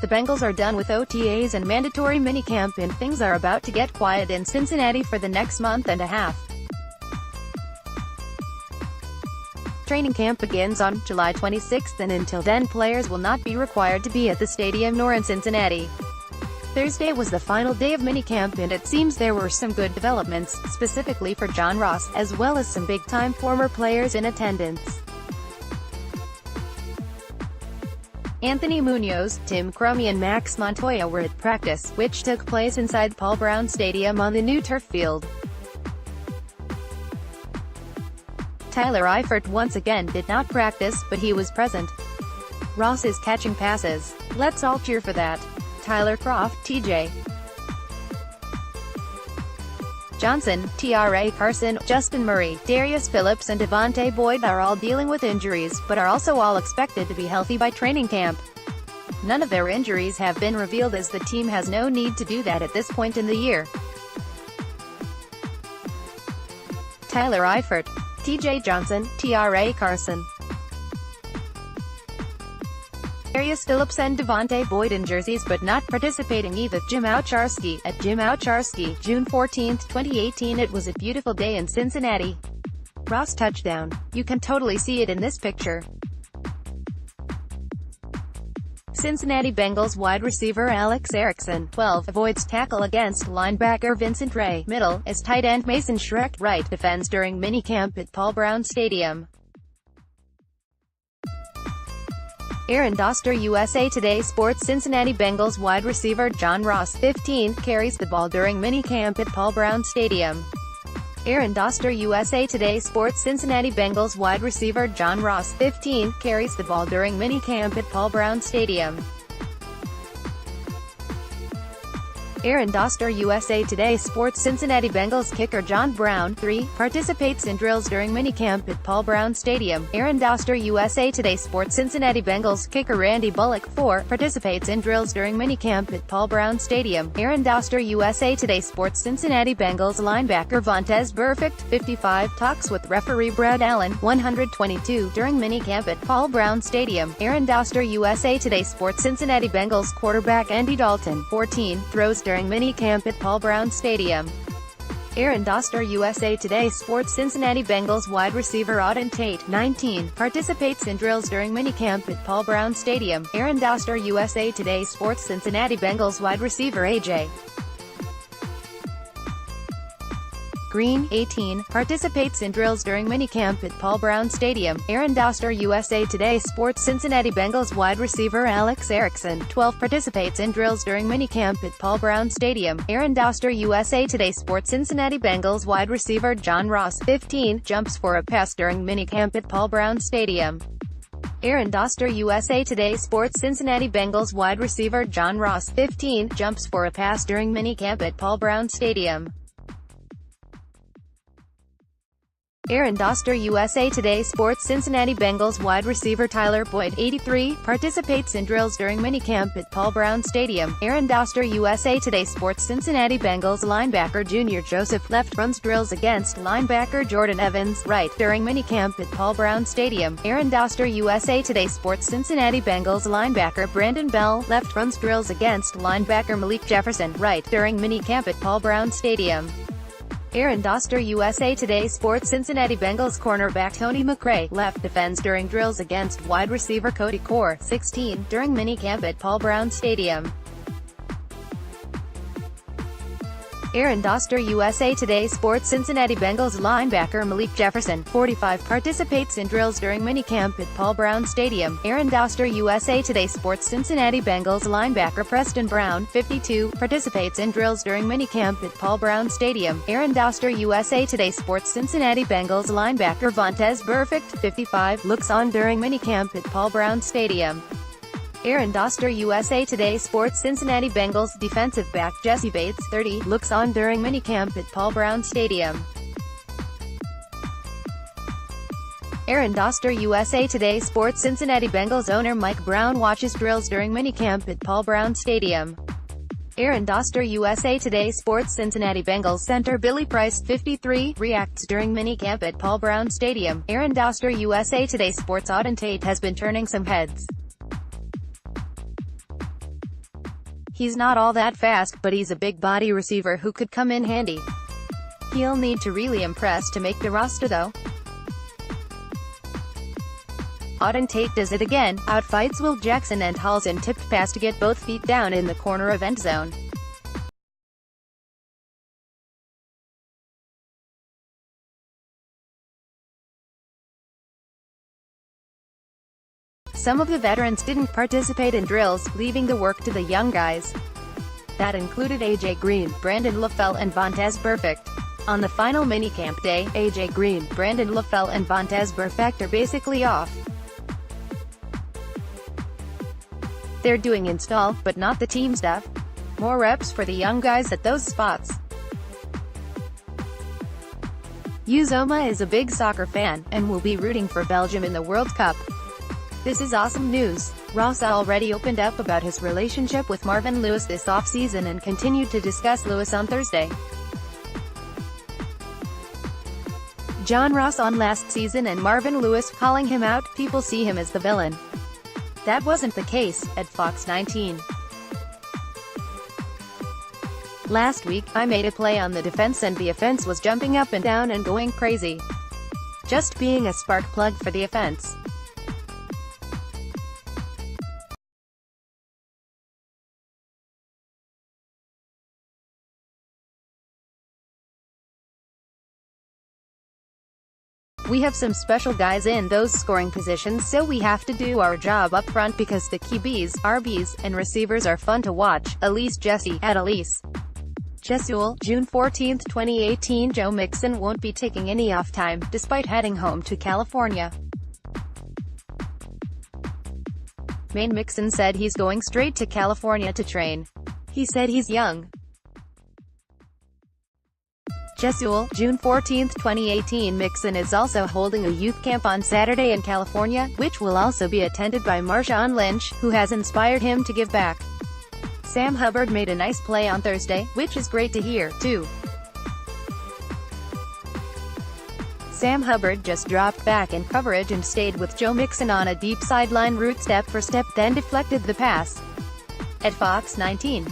The Bengals are done with OTAs and mandatory minicamp and things are about to get quiet in Cincinnati for the next month and a half. Training camp begins on July 26 and until then players will not be required to be at the stadium nor in Cincinnati. Thursday was the final day of minicamp and it seems there were some good developments, specifically for John Ross, as well as some big-time former players in attendance. Anthony Munoz, Krumie and Max Montoya were at practice, which took place inside Paul Brown Stadium on the new turf field. Tyler Eifert once again did not practice, but he was present. Ross is catching passes. Let's all cheer for that. Tyler Croft, TJ Johnson, TRA Carson, Justin Murray, Darius Phillips and Devontae Boyd are all dealing with injuries, but are also all expected to be healthy by training camp. None of their injuries have been revealed as the team has no need to do that at this point in the year. Tyler Eifert, TJ Johnson, TRA Carson, Darius Phillips and Devontae Boyd in jerseys but not participating either. Jim Owcharski, at Jim Owcharski, June 14, 2018. It was a beautiful day in Cincinnati. Ross touchdown. You can totally see it in this picture. Cincinnati Bengals wide receiver Alex Erickson, 12, avoids tackle against linebacker Vincent Ray, middle, as tight end Mason Schreck, right, defends during minicamp at Paul Brown Stadium. Aaron Doster, USA Today Sports. Cincinnati Bengals wide receiver John Ross, 15, carries the ball during minicamp at Paul Brown Stadium. Aaron Doster, USA Today Sports. Cincinnati Bengals wide receiver John Ross, 15, carries the ball during minicamp at Paul Brown Stadium. Aaron Doster, USA Today Sports. Cincinnati Bengals kicker John Brown, 3, participates in drills during minicamp at Paul Brown Stadium. Aaron Doster, USA Today Sports. Cincinnati Bengals kicker Randy Bullock, 4, participates in drills during minicamp at Paul Brown Stadium. Aaron Doster, USA Today Sports. Cincinnati Bengals linebacker Vontaze Burfict, 55, talks with referee Brad Allen, 122, during minicamp at Paul Brown Stadium. Aaron Doster, USA Today Sports. Cincinnati Bengals quarterback Andy Dalton, 14, throws during minicamp at Paul Brown Stadium. Aaron Doster, USA Today Sports. Cincinnati Bengals wide receiver Auden Tate, 19, participates in drills during minicamp at Paul Brown Stadium. Aaron Doster, USA Today Sports. Cincinnati Bengals wide receiver AJ Green, 18, participates in drills during minicamp at Paul Brown Stadium. Aaron Doster, USA Today Sports. Cincinnati Bengals wide receiver Alex Erickson, 12, participates in drills during minicamp at Paul Brown Stadium. Aaron Doster, USA Today Sports. Cincinnati Bengals wide receiver John Ross, 15, jumps for a pass during minicamp at Paul Brown Stadium. Aaron Doster, USA Today Sports. Cincinnati Bengals wide receiver John Ross, 15, jumps for a pass during minicamp at Paul Brown Stadium. Aaron Doster, USA Today Sports. Cincinnati Bengals wide receiver Tyler Boyd, 83, participates in drills during minicamp at Paul Brown Stadium. Aaron Doster, USA Today Sports. Cincinnati Bengals linebacker Junior Joseph, left, runs drills against linebacker Jordan Evans, right, during minicamp at Paul Brown Stadium. Aaron Doster, USA Today Sports. Cincinnati Bengals linebacker Brandon Bell, left, runs drills against linebacker Malik Jefferson, right, during minicamp at Paul Brown Stadium. Aaron Doster, USA Today Sports. Cincinnati Bengals cornerback Tony McRae, left, defends during drills against wide receiver Cody Core, 16, during minicamp at Paul Brown Stadium. Aaron Doster, USA Today Sports. Cincinnati Bengals linebacker Malik Jefferson, 45, participates in drills during minicamp at Paul Brown Stadium. Aaron Doster, USA Today Sports. Cincinnati Bengals linebacker Preston Brown, 52, participates in drills during minicamp at Paul Brown Stadium. Aaron Doster, USA Today Sports. Cincinnati Bengals linebacker Vontaze Burfict, 55, looks on during minicamp at Paul Brown Stadium. Aaron Doster, USA Today Sports. Cincinnati Bengals defensive back Jesse Bates, 30, looks on during minicamp at Paul Brown Stadium. Aaron Doster, USA Today Sports. Cincinnati Bengals owner Mike Brown watches drills during minicamp at Paul Brown Stadium. Aaron Doster, USA Today Sports. Cincinnati Bengals center Billy Price, 53, reacts during minicamp at Paul Brown Stadium. Aaron Doster, USA Today Sports. Auden Tate has been turning some heads. He's not all that fast, but he's a big body receiver who could come in handy. He'll need to really impress to make the roster though. Auden Tate does it again, outfights Will Jackson and hauls in tipped pass to get both feet down in the corner of end zone. Some of the veterans didn't participate in drills, leaving the work to the young guys. That included AJ Green, Brandon LaFell and Vontaze Burfict. On the final minicamp day, AJ Green, Brandon LaFell and Vontaze Burfict are basically off. They're doing install, but not the team stuff. More reps for the young guys at those spots. Uzoma is a big soccer fan, and will be rooting for Belgium in the World Cup. This is awesome news. Ross already opened up about his relationship with Marvin Lewis this offseason and continued to discuss Lewis on Thursday. John Ross on last season and Marvin Lewis calling him out, people see him as the villain. That wasn't the case, at Fox 19. Last week, I made a play on the defense and the offense was jumping up and down and going crazy. Just being a spark plug for the offense. We have some special guys in those scoring positions, so we have to do our job up front because the QBs, RBs, and receivers are fun to watch. Elise Jesse, at Elise Jesuel, June 14, 2018. Joe Mixon won't be taking any off time, despite heading home to California. Maine Mixon said he's going straight to California to train. He said he's young. Jesuel, June 14, 2018. Mixon is also holding a youth camp on Saturday in California, which will also be attended by Marshawn Lynch, who has inspired him to give back. Sam Hubbard made a nice play on Thursday, which is great to hear, too. Sam Hubbard just dropped back in coverage and stayed with Joe Mixon on a deep sideline route step for step, then deflected the pass. At Fox 19.